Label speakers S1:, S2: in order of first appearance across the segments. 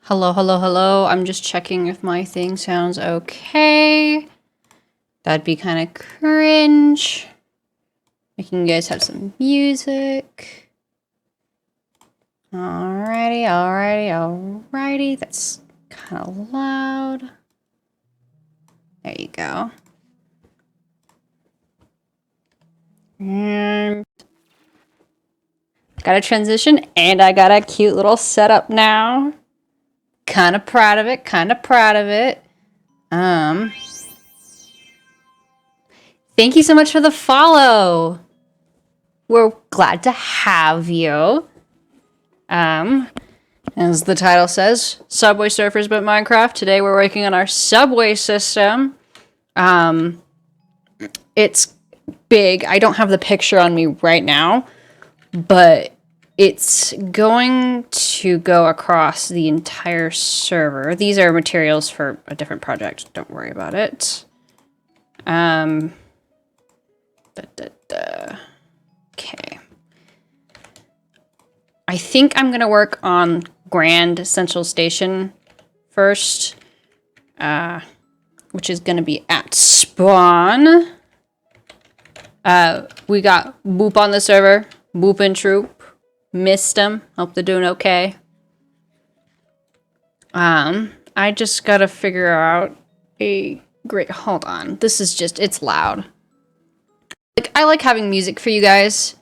S1: Hello, hello, hello. I'm just checking if my thing sounds okay. That'd be kind of cringe. Making you guys have some music. Alrighty, alrighty, alrighty. That's kind of loud. There you go. And got a transition and I got a cute little setup now. Kind of proud of it, kind of proud of it. Thank you so much for the follow. We're glad to have you. As the title says, Subway Surfers but Minecraft. Today we're working on our subway system. It's big. I don't have the picture on me right now, but it's going to go across the entire server. These are materials for a different project. Don't worry about it. Okay. I think I'm going to work on Grand Central Station first, which is going to be at spawn. We got Boop on the server, Boop and Troop. Missed them. Hope they're doing okay. I just got to figure out a great... Hold on. This is just... It's loud. Like, I like having music for you guys.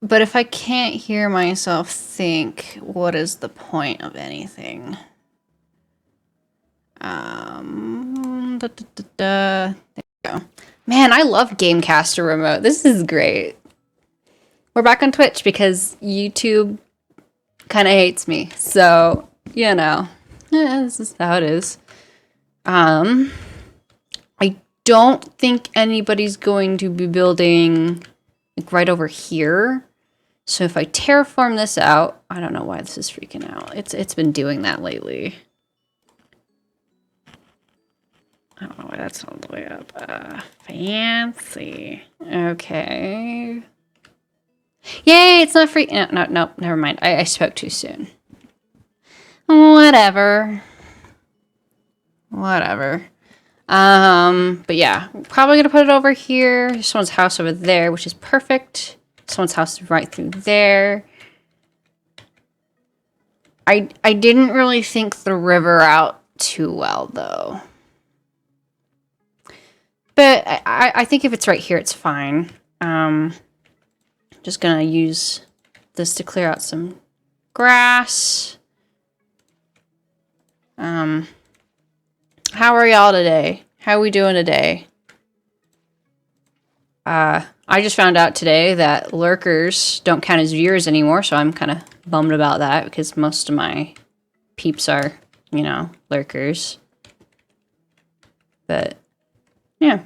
S1: But if I can't hear myself think, what is the point of anything? There you go. Man, I love Gamecaster Remote. This is great. We're back on Twitch because YouTube kind of hates me. So, you know, this is how it is. I don't think anybody's going to be building like right over here. So if I terraform this out, I don't know why this is freaking out. It's been doing that lately. I don't know why that's all the way up. Fancy. Okay. Yay, it's not free. No, never mind. I spoke too soon. Whatever. But yeah, probably gonna put it over here. There's someone's house over there, which is perfect. Someone's house right through there. I didn't really think the river out too well, though. But I think if it's right here, it's fine. Just gonna use this to clear out some grass. How are y'all today? How are we doing today? I just found out today that lurkers don't count as viewers anymore, so I'm kind of bummed about that because most of my peeps are, you know, lurkers. But, yeah.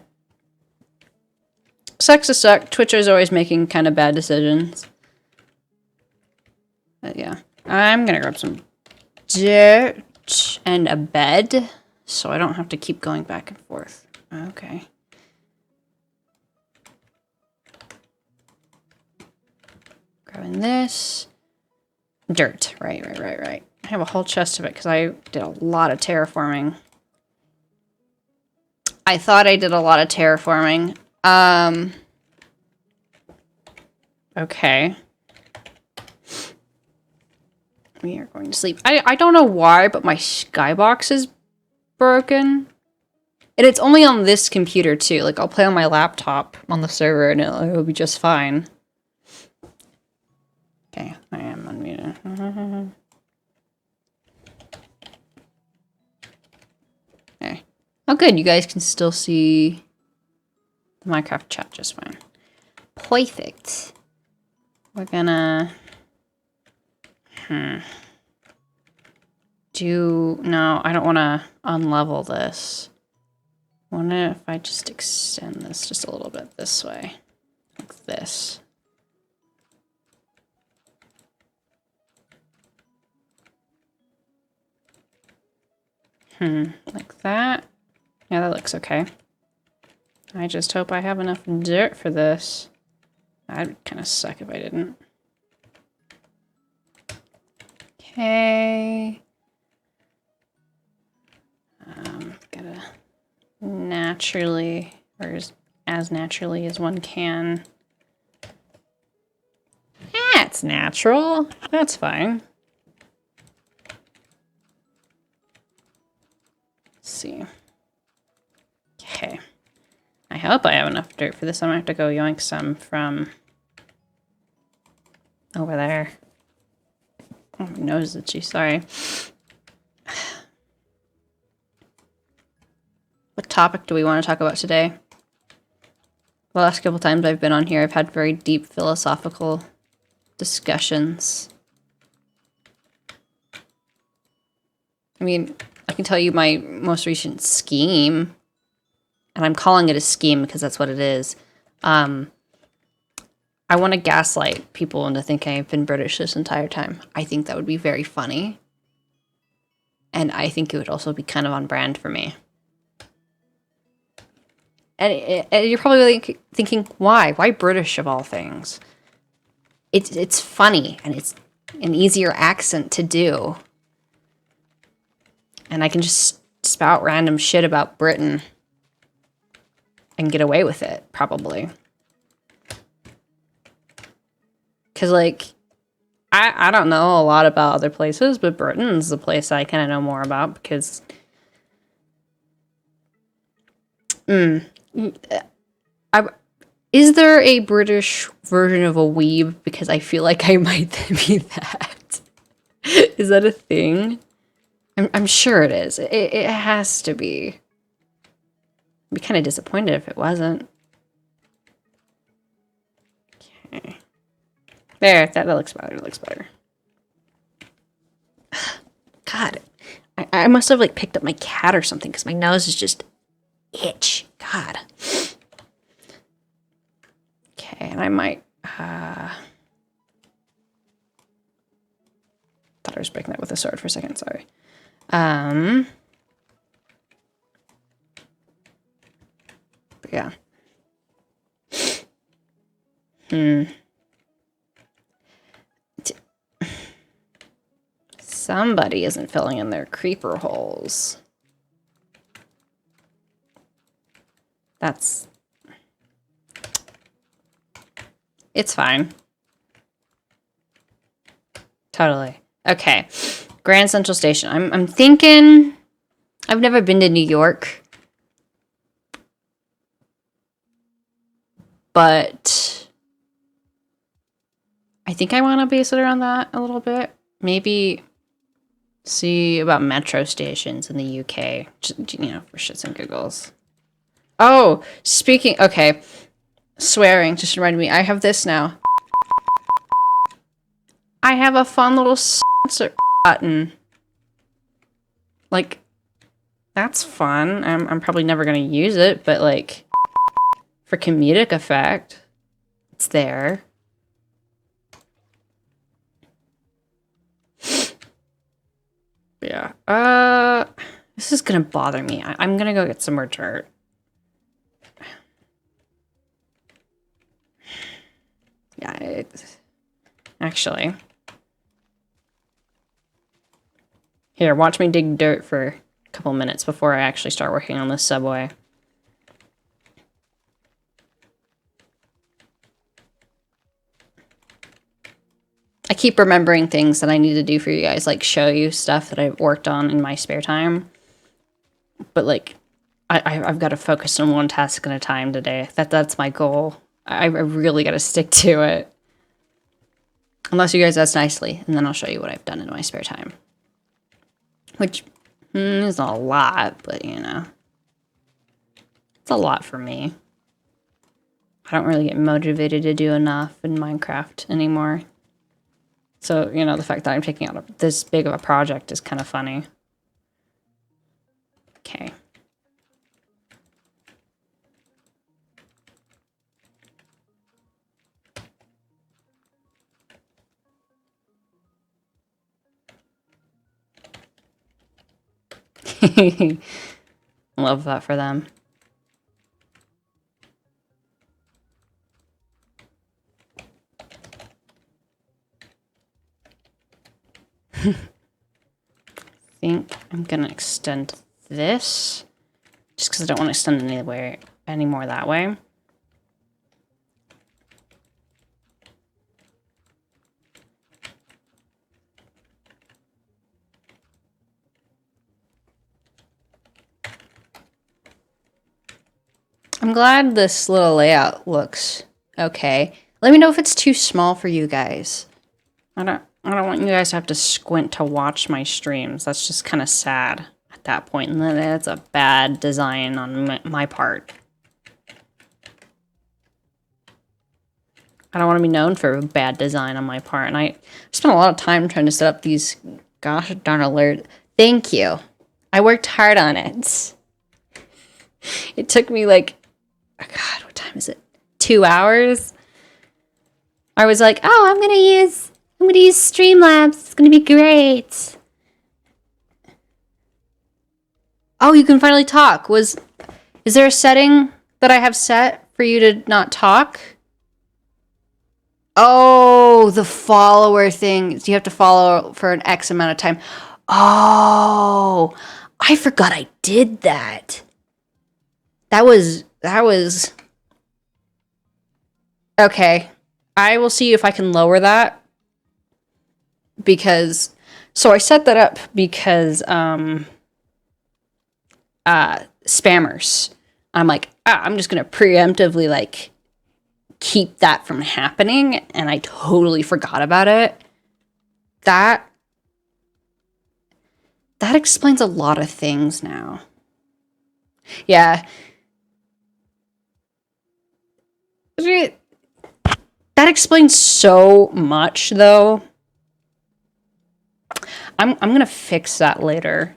S1: Sucks to suck. Twitcher's always making kind of bad decisions. But, yeah. I'm gonna grab some dirt and a bed so I don't have to keep going back and forth. Okay. Grabbing this. Dirt. Right. I have a whole chest of it because I did a lot of terraforming. I thought I did a lot of terraforming. Okay. We are going to sleep. I don't know why, but my skybox is broken. And it's only on this computer, too. Like, I'll play on my laptop on the server, and it'll be just fine. Okay, I am unmuted. Okay. Oh, good. You guys can still see the Minecraft chat just fine. Perfect. We're gonna... No, I don't want to unlevel this. I wonder if I just extend this just a little bit this way. Like this. Like that. Yeah, that looks okay. I just hope I have enough dirt for this. That'd kind of suck if I didn't. Okay. Gotta naturally, or as naturally as one can. That's natural. That's fine. Let's see. Okay. I hope I have enough dirt for this. I'm gonna have to go yoink some from over there. Oh, my nose is itchy, sorry. What topic do we want to talk about today? The last couple times I've been on here, I've had very deep philosophical discussions. I mean, I can tell you my most recent scheme, and I'm calling it a scheme because that's what it is. I want to gaslight people into thinking I've been British this entire time. I think that would be very funny. And I think it would also be kind of on brand for me. And you're probably thinking, why? Why British of all things? It's funny, and it's an easier accent to do. And I can just spout random shit about Britain and get away with it, probably. Because, like, I don't know a lot about other places, but Britain's the place I kind of know more about because... Is there a British version of a weeb? Because I feel like I might be that. Is that a thing? I'm sure it is. It has to be. I'd be kind of disappointed if it wasn't. Okay. There, that looks better. That looks better. God, I must have like picked up my cat or something because my nose is just itch. God. Okay, and I might, thought I was breaking that with a sword for a second, sorry. But yeah. Somebody isn't filling in their creeper holes. That's... It's fine. Totally. Okay. Grand Central Station. I'm thinking... I've never been to New York. But... I think I want to base it around that a little bit. Maybe see about metro stations in the UK. Just, you know, for shits and giggles. Oh, speaking... Okay. Swearing just reminded me. I have this now. I have a fun little censor button. Like, that's fun. I'm probably never going to use it, but like, for comedic effect, it's there. Yeah. This is going to bother me. I'm going to go get some more dirt. Yeah, actually. Here, watch me dig dirt for a couple minutes before I actually start working on this subway. I keep remembering things that I need to do for you guys, like show you stuff that I've worked on in my spare time. But like, I've got to focus on one task at a time today. That's my goal. I really got to stick to it. Unless you guys ask nicely, and then I'll show you what I've done in my spare time. Which is not a lot, but you know. It's a lot for me. I don't really get motivated to do enough in Minecraft anymore. So, you know, the fact that I'm taking out this big of a project is kind of funny. Okay. Love that for them. think I'm gonna extend this just because I don't want to extend any more that way. I'm glad this little layout looks okay. Let me know if it's too small for you guys. I don't want you guys to have to squint to watch my streams. That's just kind of sad at that point. And then that's a bad design on my part. I don't want to be known for bad design on my part. And I spent a lot of time trying to set up these gosh darn alert. Thank you. I worked hard on it. It took me like, oh God, what time is it? 2 hours? I was like, oh, I'm gonna use Streamlabs. It's gonna be great. Oh, you can finally talk. Is there a setting that I have set for you to not talk? Oh, the follower thing. You have to follow for an X amount of time. Oh, I forgot I did that. That was okay. I will see if I can lower that. Because, so I set that up because, spammers. I'm like, I'm just going to preemptively, like, keep that from happening. And I totally forgot about it. That explains a lot of things now. Yeah. That explains so much, though. I'm gonna fix that later.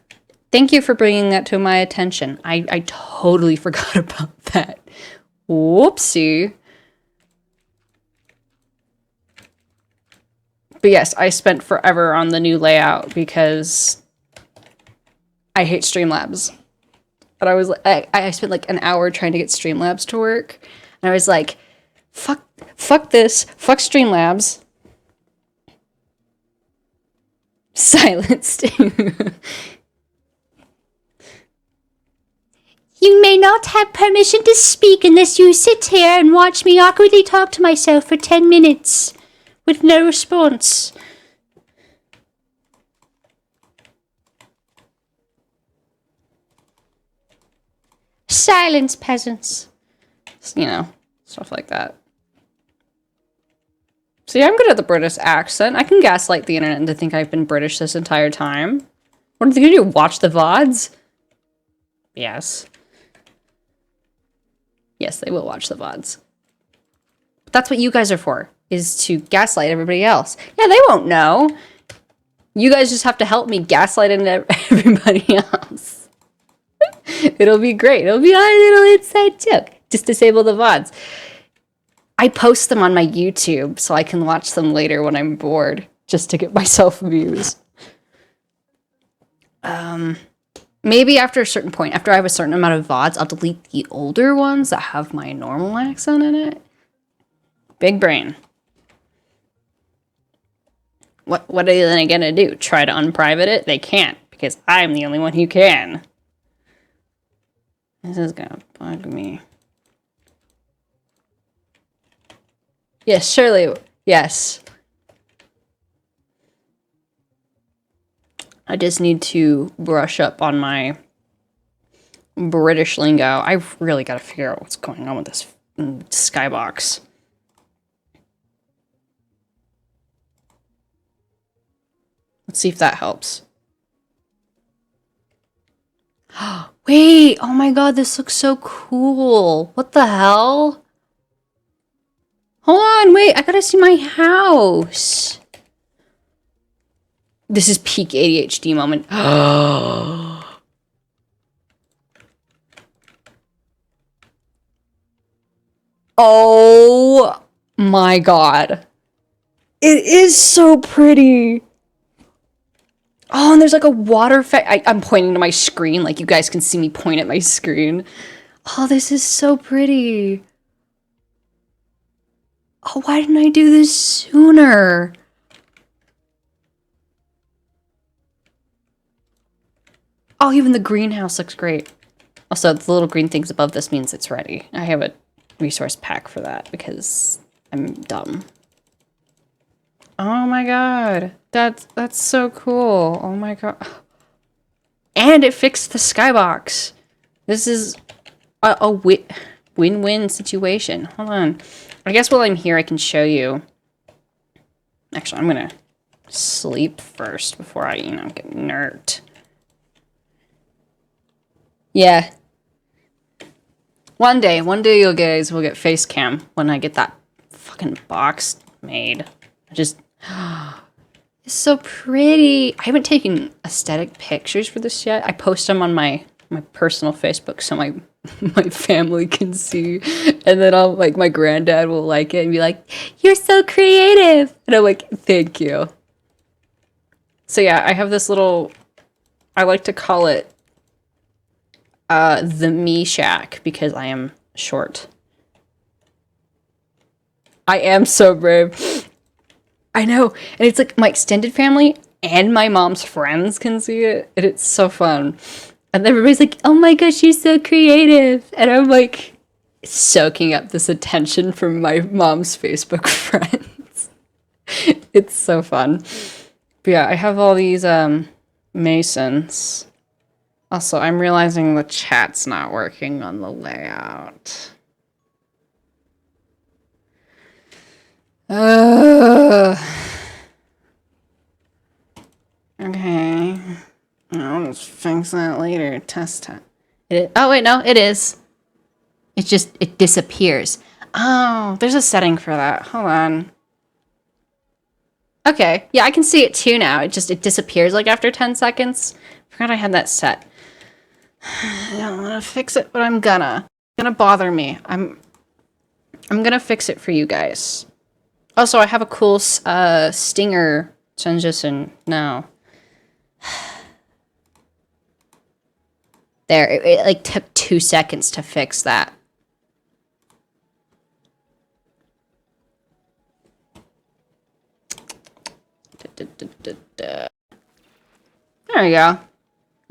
S1: Thank you for bringing that to my attention. I totally forgot about that. Whoopsie. But yes, I spent forever on the new layout because I hate Streamlabs. But I was I spent like an hour trying to get Streamlabs to work. And I was like, fuck this, fuck Streamlabs. Silenced. You may not have permission to speak unless you sit here and watch me awkwardly talk to myself for 10 minutes with no response. Silence, peasants. You know, stuff like that. See, I'm good at the British accent. I can gaslight the internet to think I've been British this entire time. What are they gonna do? Watch the VODs? Yes. Yes, they will watch the VODs. But that's what you guys are for, is to gaslight everybody else. Yeah, they won't know. You guys just have to help me gaslight everybody else. It'll be great. It'll be our little inside joke. Just disable the VODs. I post them on my YouTube so I can watch them later when I'm bored, just to get myself views. Maybe after a certain point, after I have a certain amount of VODs, I'll delete the older ones that have my normal accent in it. Big brain. What are they gonna do? Try to unprivate it? They can't, because I'm the only one who can. This is gonna bug me. Yes, surely. Yes. I just need to brush up on my British lingo. I've really got to figure out what's going on with this skybox. Let's see if that helps. Wait, oh my god, this looks so cool. What the hell? Hold on, wait, I gotta see my house. This is peak ADHD moment. Oh my god. It is so pretty. Oh, and there's like a water effect. I'm pointing to my screen, like you guys can see me point at my screen. Oh, this is so pretty. Oh, why didn't I do this sooner? Oh, even the greenhouse looks great. Also, the little green things above this means it's ready. I have a resource pack for that because I'm dumb. Oh my god. That's so cool. Oh my god. And it fixed the skybox. This is a win-win situation. Hold on. I guess while I'm here, I can show you. Actually, I'm gonna sleep first before I, get nerfed. Yeah. One day you guys will get face cam when I get that fucking box made. It's so pretty. I haven't taken aesthetic pictures for this yet. I post them on my personal Facebook so my family can see, and then I'll my granddad will like it and be like, "You're so creative," and I'm like, "Thank you." So yeah, I have this little. I like to call it the me shack because I am short. I am so brave. I know, and it's like my extended family and my mom's friends can see it, and it's so fun. And everybody's like, "Oh my gosh, you're so creative," and I'm like soaking up this attention from my mom's Facebook friends. It's so fun. But yeah, I have all these masons. Also, I'm realizing the chat's not working on the layout. Okay. I'll just fix that later. Test it. Oh, wait, no, it is. It disappears. Oh, there's a setting for that. Hold on. Okay, yeah, I can see it too now. It disappears like after 10 seconds. Forgot I had that set. I don't want to fix it, but I'm gonna. It's gonna bother me. I'm gonna fix it for you guys. Also, I have a cool stinger transition now. There, it like took 2 seconds to fix that. There we go.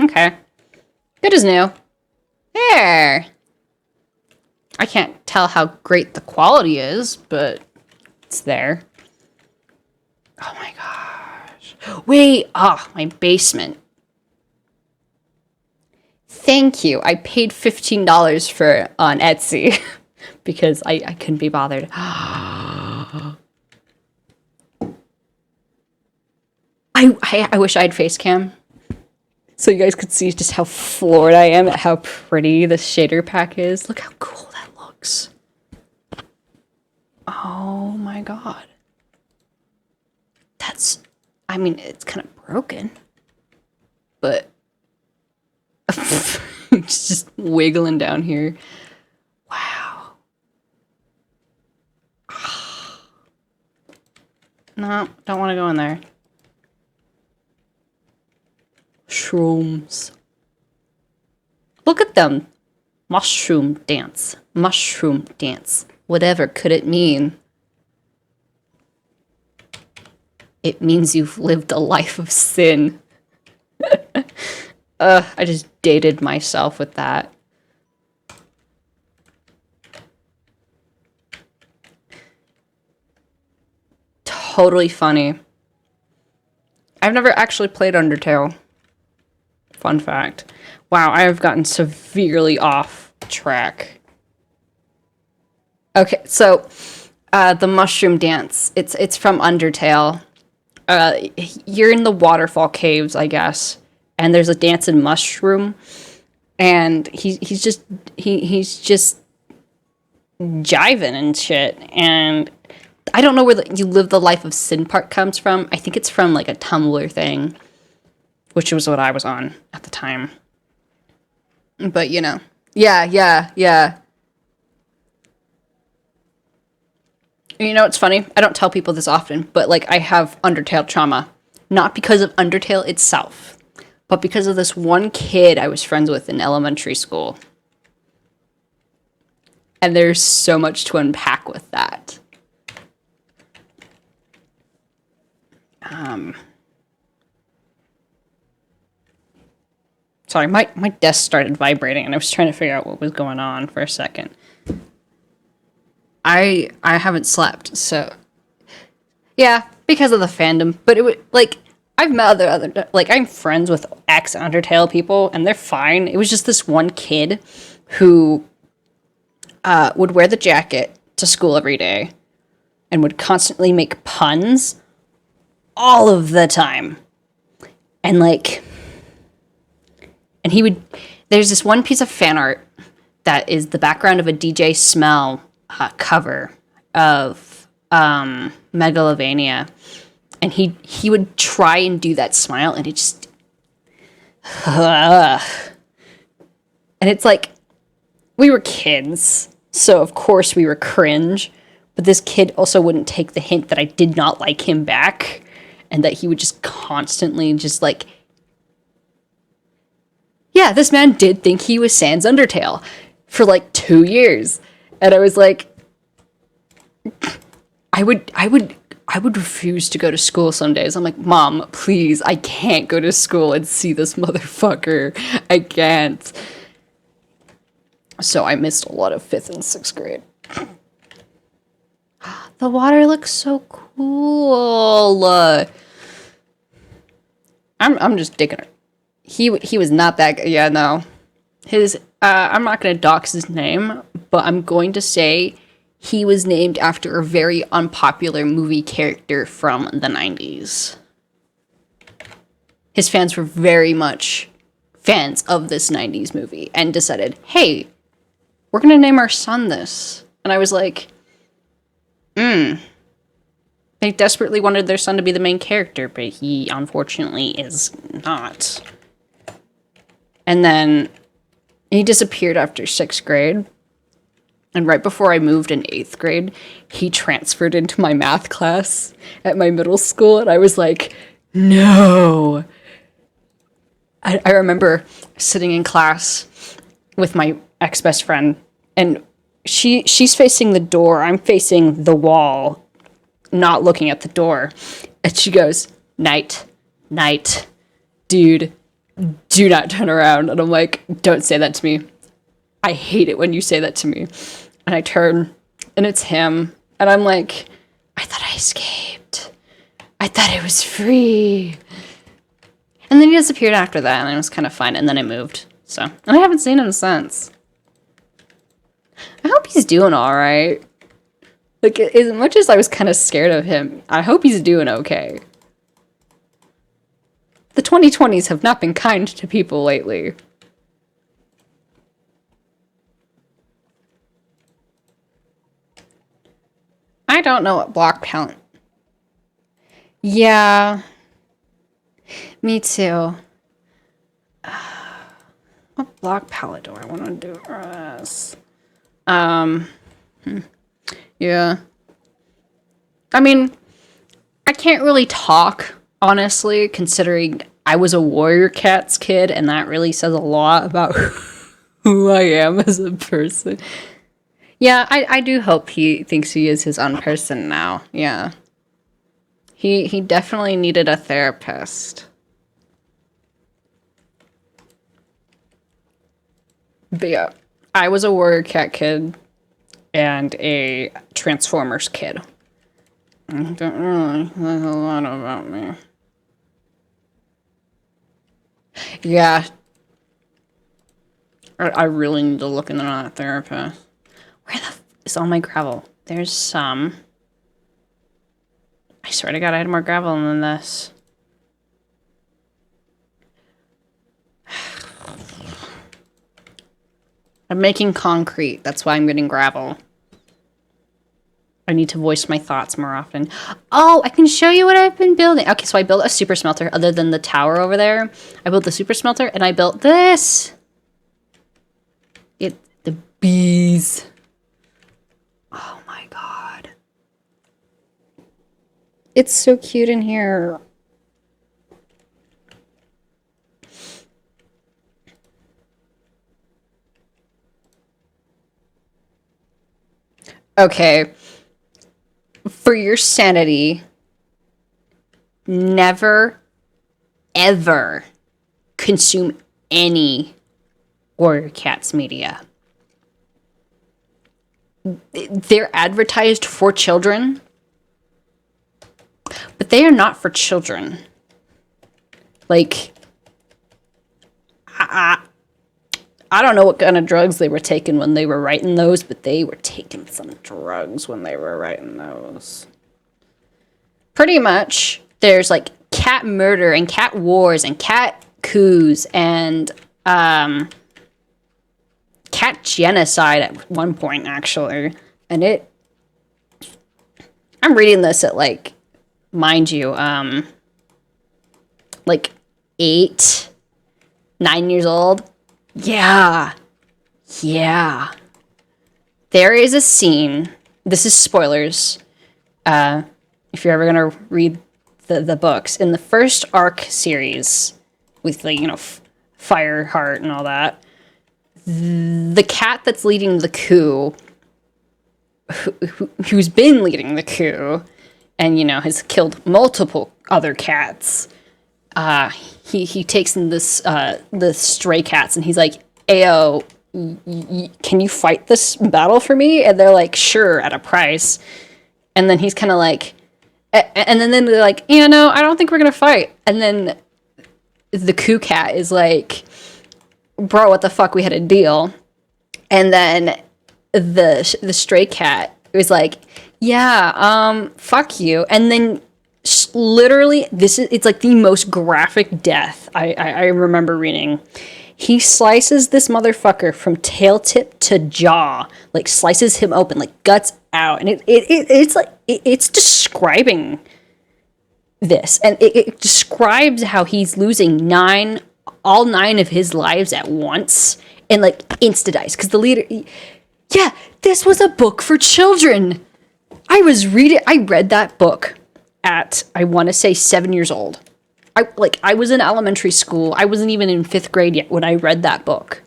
S1: Okay. Good as new. There. I can't tell how great the quality is, but it's there. Oh my gosh. Wait. Ah, my basement. Thank you. I paid $15 for it on Etsy because I couldn't be bothered. I wish I had face cam so you guys could see just how floored I am at how pretty the shader pack is. Look how cool that looks. Oh my god. I mean, it's kind of broken, but it's just wiggling down here. Wow. No, don't want to go in there. Shrooms. Look at them. Mushroom dance. Mushroom dance. Whatever could it mean? It means you've lived a life of sin. I just dated myself with that. Totally funny. I've never actually played Undertale. Fun fact. Wow, I have gotten severely off track. Okay, so the mushroom dance. It's from Undertale. You're in the waterfall caves, I guess, and there's a dancing mushroom, and he's just jiving and shit. And I don't know where the "you live the life of sin" part comes from. I think it's from like a Tumblr thing, which was what I was on at the time. But yeah. You know, it's funny. I don't tell people this often, but like I have Undertale trauma. Not because of Undertale itself, but because of this one kid I was friends with in elementary school. And there's so much to unpack with that. Sorry, my desk started vibrating, and I was trying to figure out what was going on for a second. I haven't slept, so yeah, because of the fandom. But it would like I've met other like I'm friends with ex Undertale people, and they're fine. It was just this one kid who would wear the jacket to school every day and would constantly make puns all of the time. And he would, there's this one piece of fan art that is the background of a DJ Smell cover of Megalovania. And he would try and do that smile, and it just, and it's like, we were kids, so of course we were cringe, but this kid also wouldn't take the hint that I did not like him back, and that he would just constantly just like, yeah, this man did think he was Sans Undertale for like 2 years. And I was like, I would refuse to go to school some days. I'm like, Mom, please, I can't go to school and see this motherfucker. I can't. So I missed a lot of 5th and 6th grade. The water looks so cool. I'm just digging it. He was not that. Yeah, no. His I'm not gonna dox his name, but I'm going to say he was named after a very unpopular movie character from the 90s. His fans were very much fans of this 90s movie and decided, hey, we're gonna name our son this. And I was like, they desperately wanted their son to be the main character, but he unfortunately is not. And then he disappeared after 6th grade. And right before I moved in 8th grade, he transferred into my math class at my middle school. And I was like, no. I remember sitting in class with my ex-best friend. And she's facing the door. I'm facing the wall, not looking at the door. And she goes, night, dude, do not turn around. And I'm like, don't say that to me. I hate it when you say that to me. And I turn, and it's him. And I'm like, I thought I escaped. I thought I was free. And then he disappeared after that, and it was kind of fun. And then I moved. So, and I haven't seen him since. I hope he's doing all right. Like, as much as I was kind of scared of him, I hope he's doing okay. The 2020s have not been kind to people lately. I don't know what block palette. Yeah. Me too. What block palette do I want to do for this? Yeah. I mean, I can't really talk, honestly, considering I was a Warrior Cats kid, and that really says a lot about who I am as a person. Yeah, I do hope he thinks he is his own person now. Yeah. He definitely needed a therapist. But yeah, I was a Warrior Cat kid and a Transformers kid. I don't really like a lot about me. Yeah. I really need to look into that therapist. Where the is all my gravel? There's some. I swear to God, I had more gravel than this. I'm making concrete. That's why I'm getting gravel. I need to voice my thoughts more often. Oh, I can show you what I've been building. Okay, so I built a super smelter other than the tower over there. I built the super smelter and I built this. The bees. Oh my God. It's so cute in here. Okay. For your sanity, never, ever consume any Warrior Cats media. They're advertised for children, but they are not for children. Like, I don't know what kind of drugs they were taking when they were writing those, but they were taking some drugs when they were writing those. Pretty much, there's like cat murder and cat wars and cat coups and cat genocide at one point, actually. And I'm reading this at, like, mind you, like 8, 9 years old. Yeah. There is a scene. This is spoilers. If you're ever gonna read the books in the first arc series with, like, you know, Fireheart and all that, the cat that's leading the coup, who's been leading the coup, and, you know, has killed multiple other cats. He takes in the stray cats, and he's like, "Ayo, can you fight this battle for me?" And they're like, "Sure, at a price." And then he's kind of like, and then they're like, "Yeah, no, I don't think we're gonna fight." And then the coup cat is like, "Bro, what the fuck? We had a deal." And then the stray cat was like, "Yeah, fuck you." And then literally, it's like the most graphic death I remember reading. He slices this motherfucker from tail tip to jaw, like slices him open, like guts out, and it's describing this, and it describes how he's losing all 9 of his lives at once, and like insta-dice, because the leader, yeah, this was a book for children. I read that book at, I want to say, 7 years old. I was in elementary school. I wasn't even in 5th grade yet when I read that book.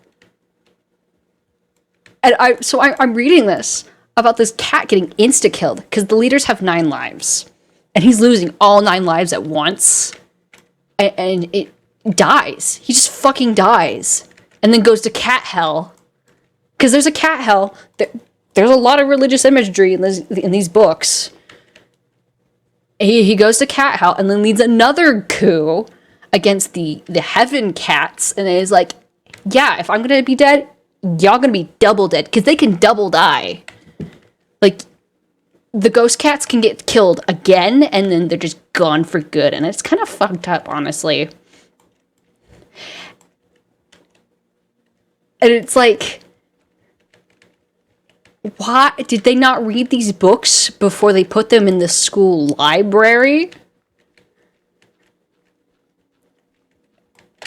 S1: And I'm reading this about this cat getting insta-killed because the leaders have 9 lives. And he's losing all 9 lives at once. And it dies. He just fucking dies. And then goes to cat hell. Because there's a cat hell. There's a lot of religious imagery in these books. He goes to cat hell and then leads another coup against the heaven cats, and is like, "Yeah, if I'm gonna be dead, y'all gonna be double dead, because they can double die." Like, the ghost cats can get killed again, and then they're just gone for good, and it's kind of fucked up, honestly. And it's like, why did they not read these books before they put them in the school library?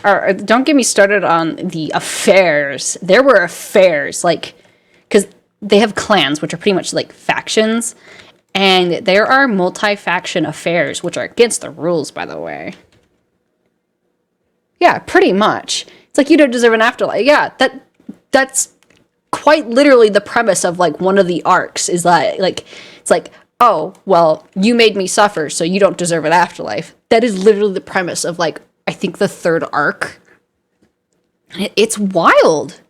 S1: Or don't get me started on the affairs. There were affairs, like, because they have clans, which are pretty much like factions, and there are multi-faction affairs, which are against the rules, by the way. Yeah, pretty much. It's like, you don't deserve an afterlife. Yeah, that's quite literally the premise of, like, one of the arcs, is that, like, it's like, "Oh, well, you made me suffer, so you don't deserve an afterlife." That is literally the premise of, like, I think the 3rd arc. It's wild.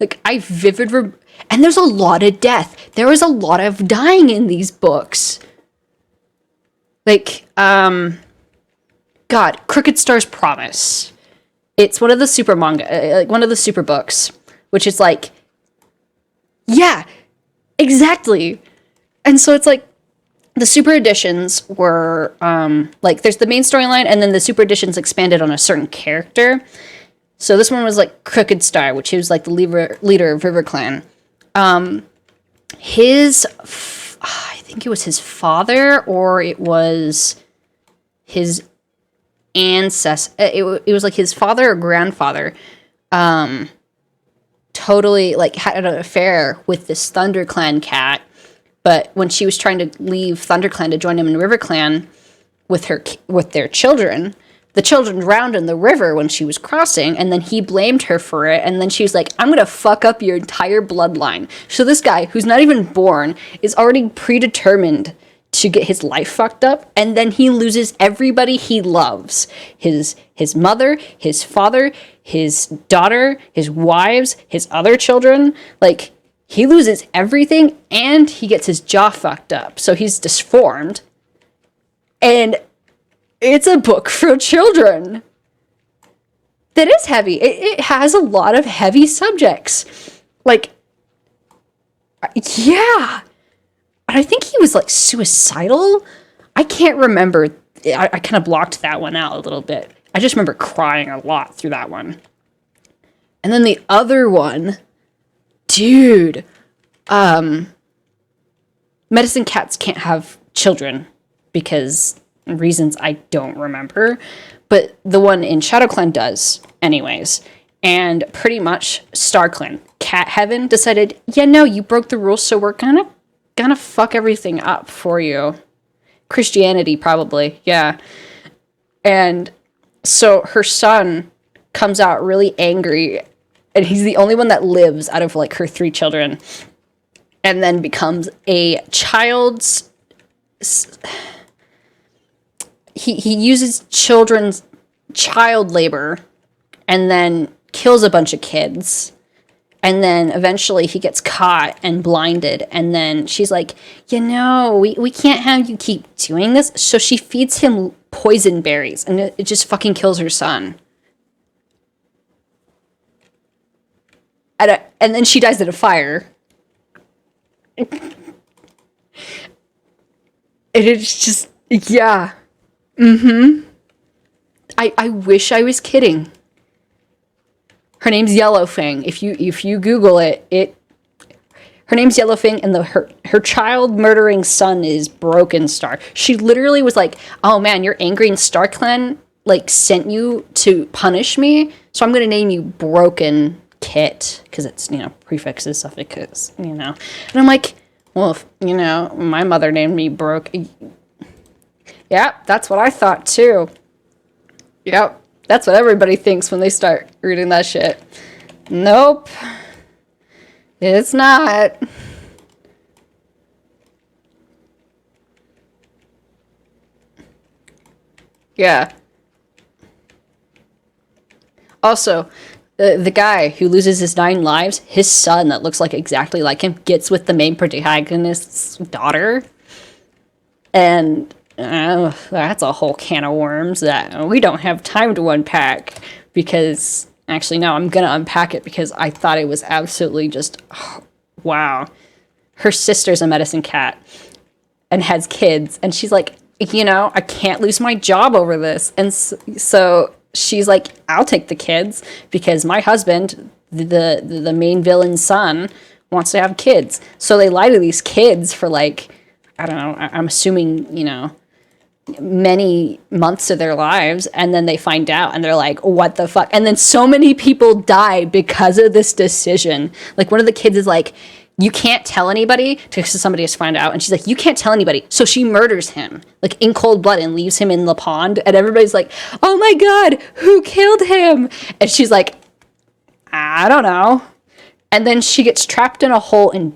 S1: Like, and there's a lot of death. There is a lot of dying in these books. Like, God, Crooked Star's Promise. It's one of the super manga, like one of the super books, which is like, yeah, exactly. And so it's like, the super editions were, like, there's the main storyline, and then the super editions expanded on a certain character. So this one was like Crooked Star, which he was like the leader of River Clan. I think it was his father, or it was his ancestor. It was like his father or grandfather totally, like, had an affair with this Thunder Clan cat, but when she was trying to leave Thunder Clan to join him in River Clan with their children, the children drowned in the river when she was crossing, and then he blamed her for it, and then she was like, "I'm gonna fuck up your entire bloodline." So this guy, who's not even born, is already predetermined to get his life fucked up, and then he loses everybody he loves. His mother, his father, his daughter, his wives, his other children. Like, he loses everything, and he gets his jaw fucked up. So he's disformed. And it's a book for children. That is heavy. It has a lot of heavy subjects. Like, yeah. And I think he was, like, suicidal. I can't remember. I kind of blocked that one out a little bit. I just remember crying a lot through that one. And then the other one, dude, medicine cats can't have children because reasons I don't remember. But the one in ShadowClan does, anyways. And pretty much StarClan, Cat Heaven, decided, yeah, no, you broke the rules, so we're gonna fuck everything up for you. Christianity, probably, yeah. And so her son comes out really angry, and he's the only one that lives out of, like, her 3 children, and then becomes a child's... He uses children's child labor, and then kills a bunch of kids. And then eventually he gets caught and blinded. And then she's like, you know, we can't have you keep doing this. So she feeds him poison berries, and it just fucking kills her son. And then she dies in a fire. And it's just, yeah. I wish I was kidding. Her name's Yellowfang. If you Google it, her name's Yellowfang, and her child murdering son is Broken Star. She literally was like, "Oh man, you're angry, and StarClan like sent you to punish me, so I'm gonna name you Broken Kit because it's, you know, prefixes, suffixes, you know." And I'm like, well, if, you know, my mother named me Broke. Yep, that's what I thought too. Yep, that's what everybody thinks when they start reading that shit. Nope. It's not. Yeah. Also, the guy who loses his 9 lives, his son that looks like exactly like him, gets with the main protagonist's daughter. And that's a whole can of worms that we don't have time to unpack, because actually no, I'm gonna unpack it because I thought it was absolutely just, oh, wow. Her sister's a medicine cat and has kids, and she's like, you know, I can't lose my job over this. And so she's like, I'll take the kids because my husband, the main villain's son, wants to have kids. So they lie to these kids for, like, I don't know, I'm assuming, you know, many months of their lives, and then they find out and they're like, what the fuck? And then so many people die because of this decision. Like, one of the kids is like, you can't tell anybody, because somebody has to find out, and she's like, you can't tell anybody. So she murders him, like, in cold blood, and leaves him in the pond, and everybody's like, oh my god, who killed him? And she's like, I don't know. And then she gets trapped in a hole and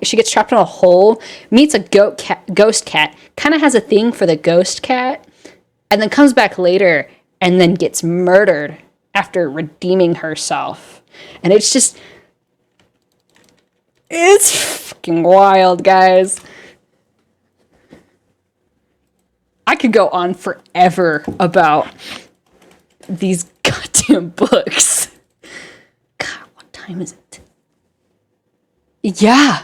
S1: she gets trapped in a hole, meets a ghost cat, kind of has a thing for the ghost cat, and then comes back later and then gets murdered after redeeming herself. And it's fucking wild, guys. I could go on forever about these goddamn books. God, what time is it? Yeah.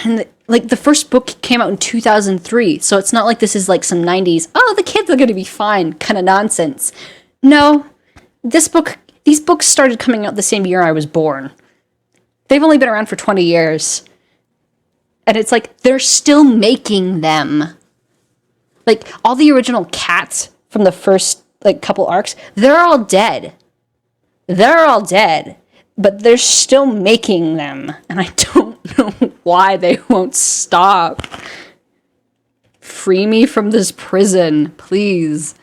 S1: And the first book came out in 2003, so it's not like this is like some 90s, oh, the kids are going to be fine kind of nonsense. No, these books started coming out the same year I was born. They've only been around for 20 years. And it's like, they're still making them. Like, all the original cats from the first, like, couple arcs, they're all dead. But they're still making them. And I don't know why they won't stop. Free me from this prison, please.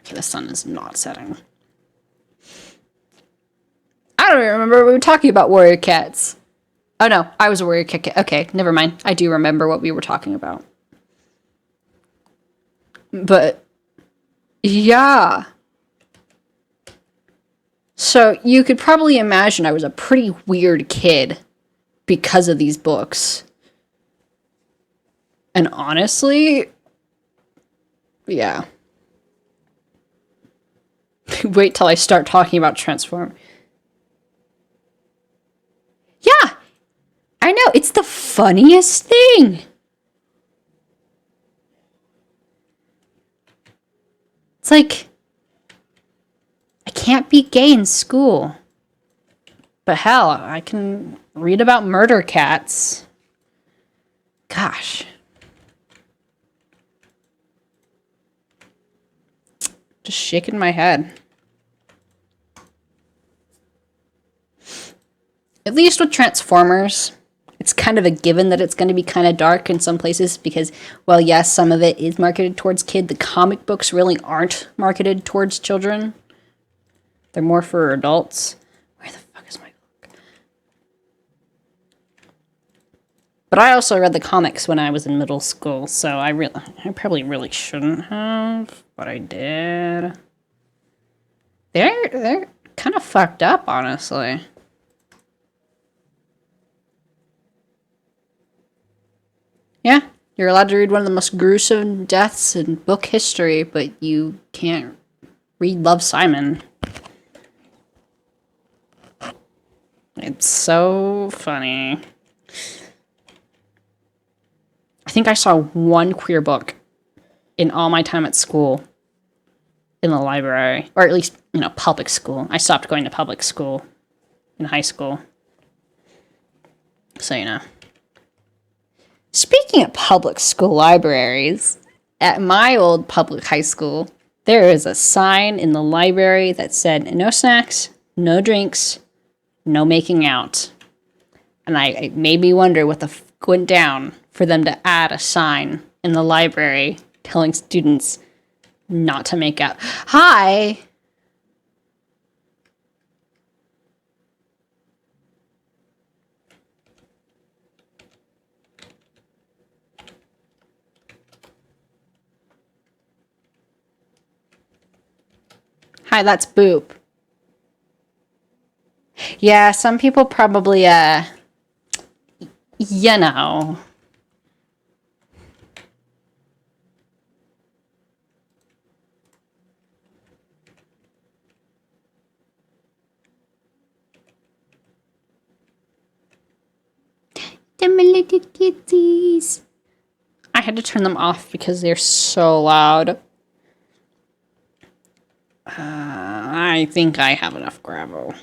S1: Okay, the sun is not setting. I don't even remember we were talking about warrior cats. Oh no, I was a warrior kit. Okay, never mind. I do remember what we were talking about. But yeah. So you could probably imagine I was a pretty weird kid because of these books. And honestly, yeah. Wait till I start talking about Transform. Yeah, I know. It's the funniest thing. It's like, I can't be gay in school. But hell, I can read about murder cats. Gosh. Just shaking my head. At least with Transformers, it's kind of a given that it's going to be kind of dark in some places because, well, yes, some of it is marketed towards kids. The comic books really aren't marketed towards children. They're more for adults. Where the fuck is my book? But I also read the comics when I was in middle school, so I probably really shouldn't have, but I did. They're kind of fucked up, honestly. Yeah, you're allowed to read one of the most gruesome deaths in book history, but you can't read Love, Simon. It's so funny. I think I saw one queer book in all my time at school in the library, or at least, public school. I stopped going to public school in high school. So, Speaking of public school libraries, at my old public high school, there is a sign in the library that said, no snacks, no drinks, no making out. And it made me wonder what the fuck went down for them to add a sign in the library telling students not to make out. Hi! Hi, that's Boop. Yeah, some people probably, you know. The little kitties. I had to turn them off because they're so loud. I think I have enough gravel.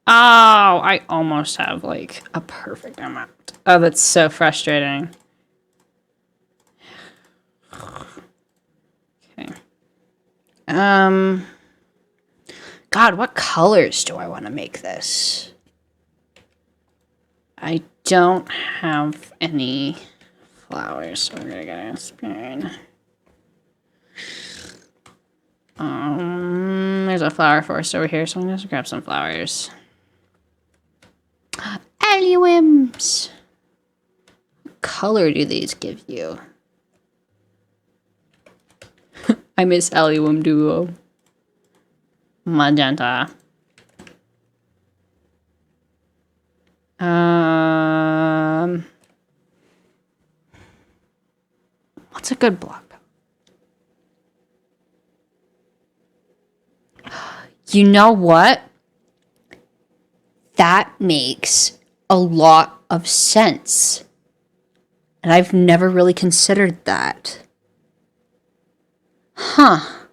S1: Oh, I almost have, like, a perfect amount. Oh, that's so frustrating. Okay. God, what colors do I want to make this? I don't have any flowers, so we're gonna get a spoon. There's a flower forest over here, so I'm gonna grab some flowers. Alliums! What color do these give you? I miss Allium Duo. Magenta. What's a good block? You know what? That makes a lot of sense. And I've never really considered that. Huh.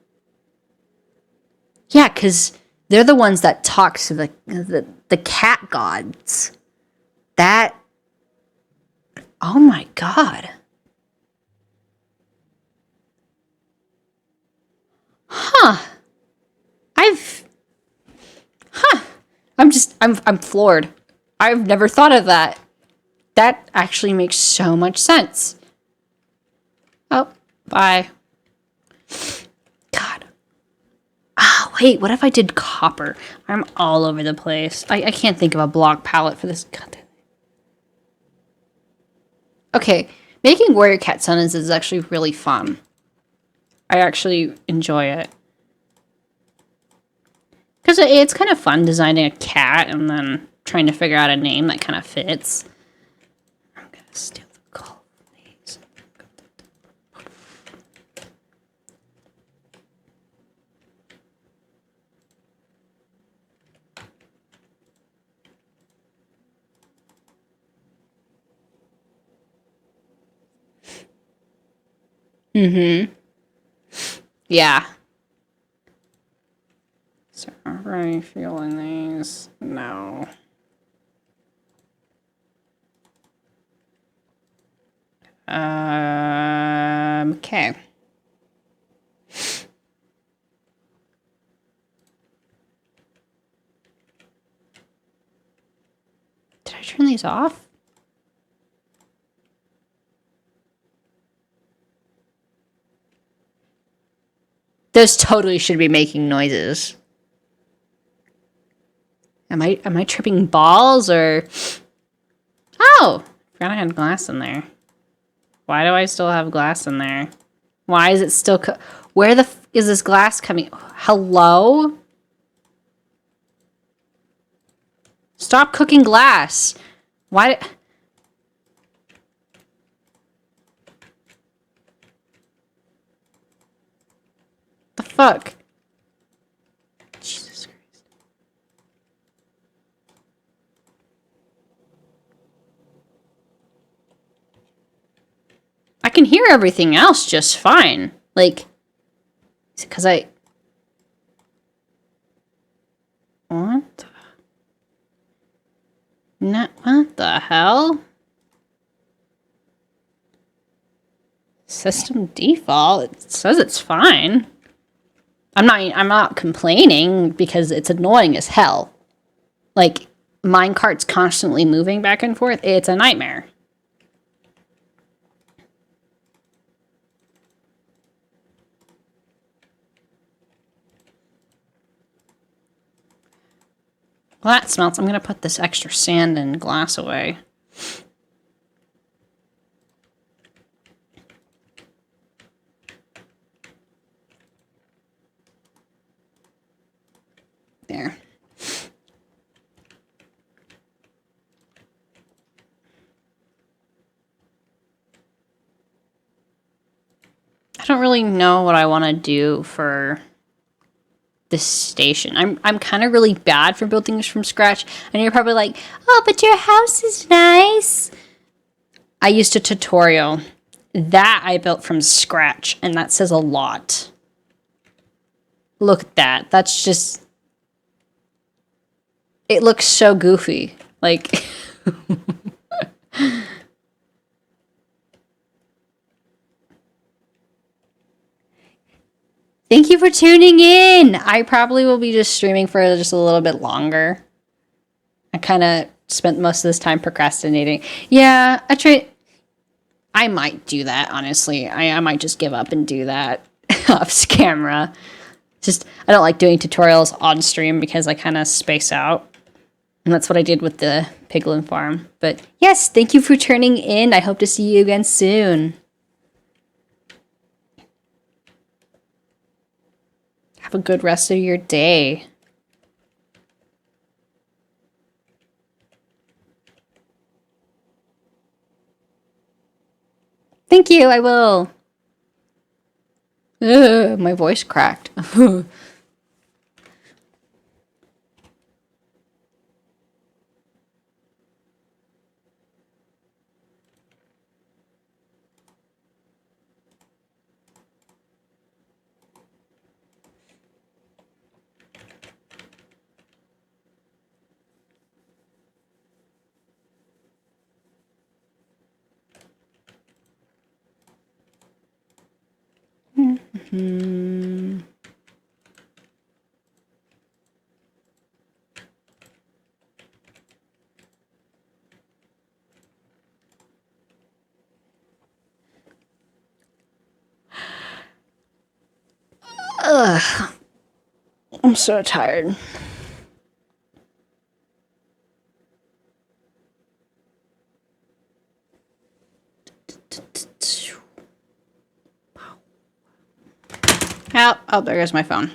S1: Yeah, because they're the ones that talk to the cat gods. That... Oh my god. Huh. I'm floored. I've never thought of that. That actually makes so much sense. Oh, Bye. God. Ah, wait, what if I did copper? I'm all over the place. I can't think of a block palette for this. God. Okay, making warrior cat summons is actually really fun. I actually enjoy it. Because it's kind of fun designing a cat and then trying to figure out a name that kind of fits. I'm going to steal the call from these. Mm-hmm. Yeah. So, are you feeling these? No. Okay. Did I turn these off? Those totally should be making noises. Am I tripping balls or... Oh! Forgot I had glass in there. Why do I still have glass in there? Why is it still... Where the f is this glass coming? Hello? Stop cooking glass. Why... The fuck? Jesus Christ. I can hear everything else just fine. Like... Is it because I... What the... No, what the hell? System default. It says it's fine. I'm not complaining because it's annoying as hell. Like, minecart's constantly moving back and forth. It's a nightmare. Well, that smells. I'm going to put this extra sand and glass away. There. I don't really know what I want to do for this station. I'm kind of really bad for building this from scratch. And you're probably like, oh, but your house is nice. I used a tutorial. That I built from scratch, and that says a lot. Look at that. That's just... It looks so goofy. Like... Thank you for tuning in! I probably will be just streaming for just a little bit longer. I kind of spent most of this time procrastinating. Yeah, I might do that, honestly. I might just give up and do that off camera. Just, I don't like doing tutorials on stream because I kind of space out. And that's what I did with the piglin farm. But yes, thank you for tuning in. I hope to see you again soon. Have a good rest of your day. Thank you, I will. Ugh, my voice cracked. Hmm. Ugh. I'm so tired. Oh, there goes my phone.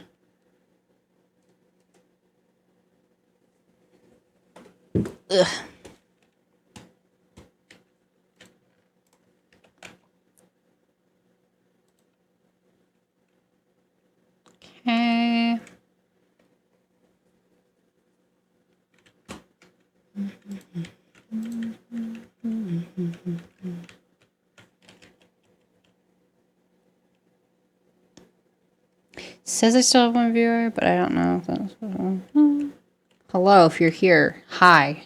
S1: Ugh. Okay. Says I still have one viewer, but I don't know if that's... Hello, if you're here. Hi.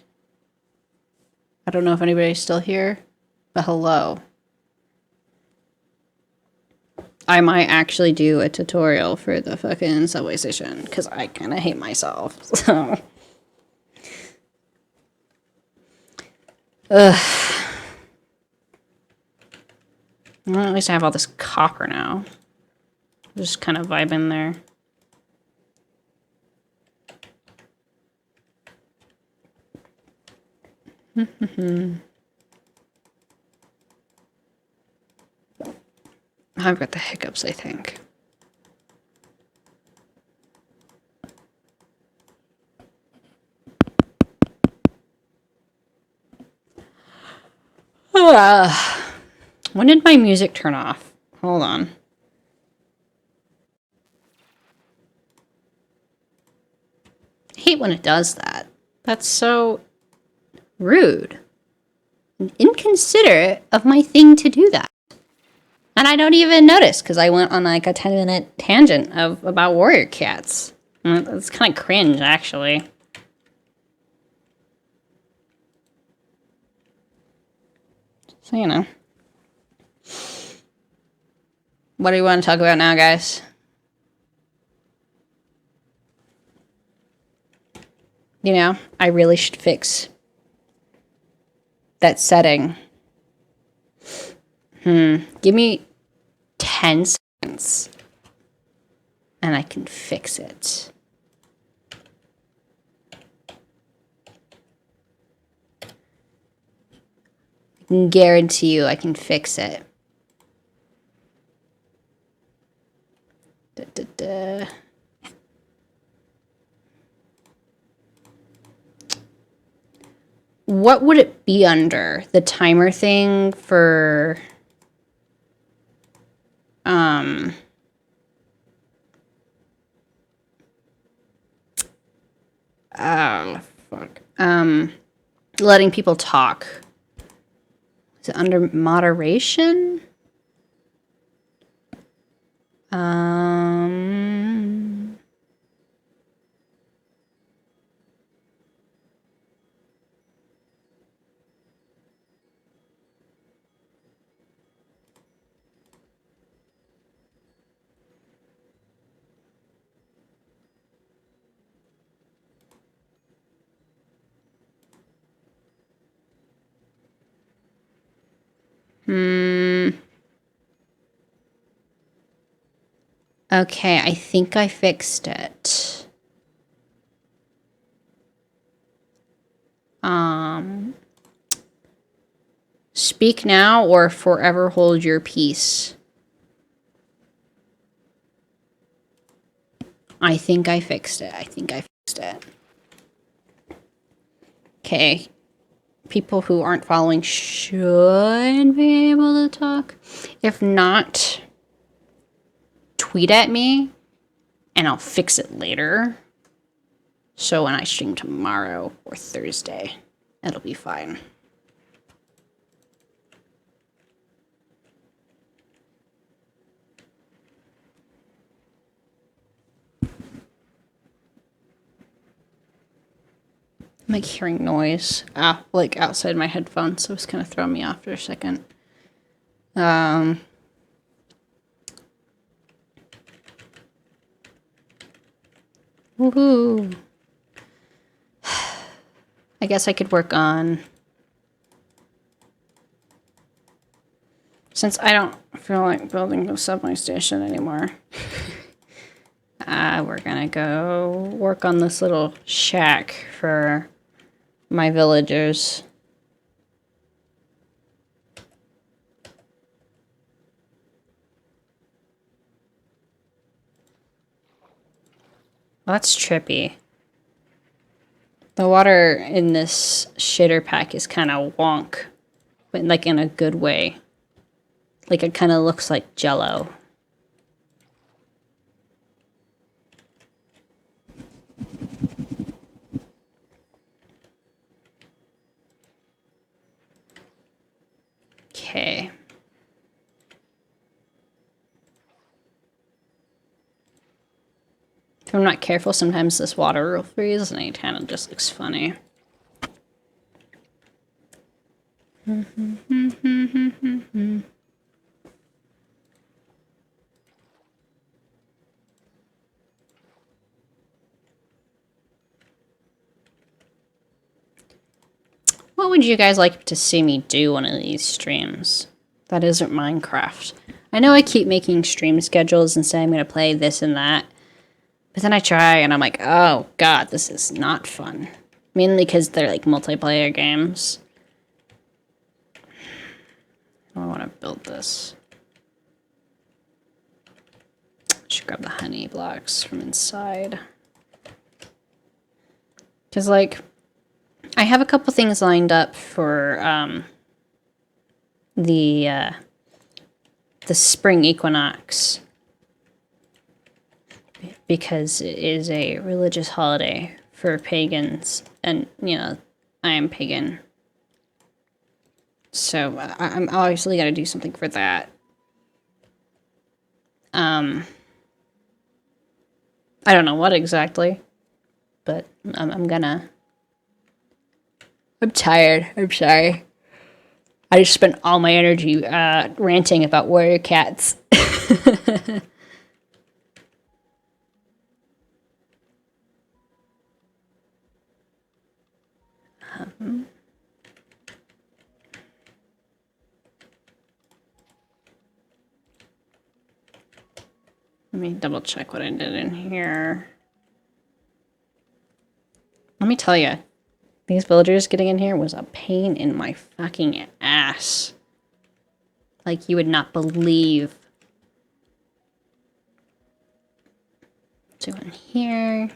S1: I don't know if anybody's still here, but hello. I might actually do a tutorial for the fucking subway station, because I kind of hate myself, so... Ugh. Well, at least I have all this copper now. Just kind of vibing there. I've got the hiccups, I think. When did my music turn off? Hold on. I hate when it does that. That's so rude and inconsiderate of my thing to do that. And I don't even notice because I went on like a 10-minute tangent about warrior cats. It's kind of cringe, actually. So, you know. What do you want to talk about now, guys? You know, I really should fix that setting. Give me 10 seconds and I can fix it. I can guarantee you I can fix it. What would it be under? The timer thing for... Oh, fuck. Letting people talk. Is it under moderation? Okay, I think I fixed it. Speak now or forever hold your peace. I think I fixed it. Okay. People who aren't following should be able to talk. If not, tweet at me and I'll fix it later. So when I stream tomorrow or Thursday, it'll be fine. I'm like hearing noise like outside my headphones, so it's kind of throwing me off for a second. Woohoo. I guess I could work on... Since I don't feel like building the subway station anymore. We're gonna go work on this little shack for my villagers. Well, that's trippy. The water in this shitter pack is kind of wonk, but like in a good way. Like it kind of looks like Jello. Okay. If I'm not careful, sometimes this water will freeze and it kind of just looks funny. What would you guys like to see me do one of these streams? That isn't Minecraft. I know I keep making stream schedules and say I'm going to play this and that. But then I try and I'm like, oh god, this is not fun. Mainly because they're like multiplayer games. I want to build this. I should grab the honey blocks from inside. Because like, I have a couple things lined up for the spring equinox. Because it is a religious holiday for pagans. And, you know, I am pagan. So I'm obviously got to do something for that. I don't know what exactly. But I'm gonna... I'm tired. I'm sorry. I just spent all my energy ranting about warrior cats. Let me double check what I did in here. Let me tell you, these villagers getting in here was a pain in my fucking ass. Like you would not believe. So in here.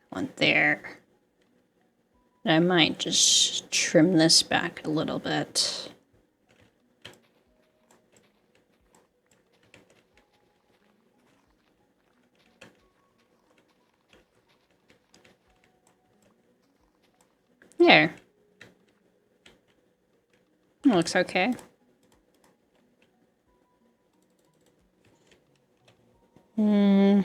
S1: One there. I might just trim this back a little bit. There. It looks okay. Hmm.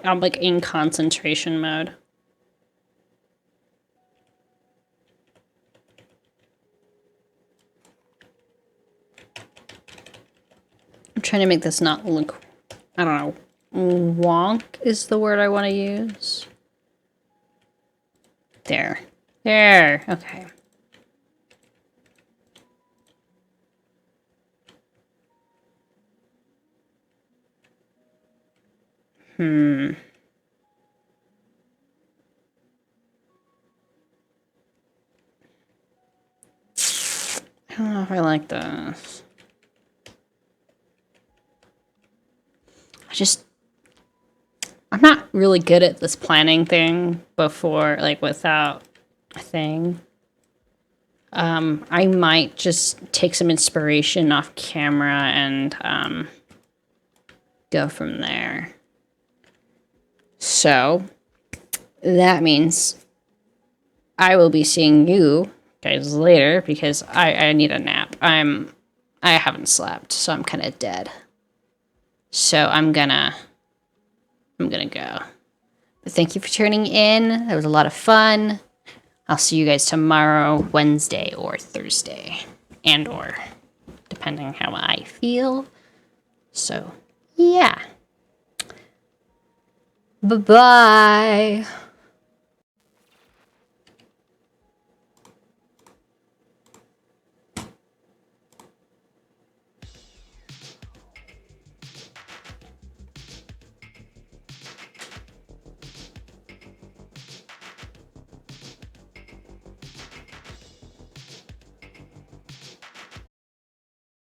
S1: I'm like in concentration mode. I'm trying to make this not look, I don't know, wonk is the word I want to use. There. There. Okay. I don't know if I like this. I'm not really good at this planning thing before, like without a thing. I might just take some inspiration off camera and go from there. So that means I will be seeing you guys later because I need a nap. I haven't slept, so I'm kind of dead. So I'm gonna go. But thank you for tuning in. That was a lot of fun. I'll see you guys tomorrow, Wednesday or Thursday, or depending how I feel. So, yeah. Bye-bye.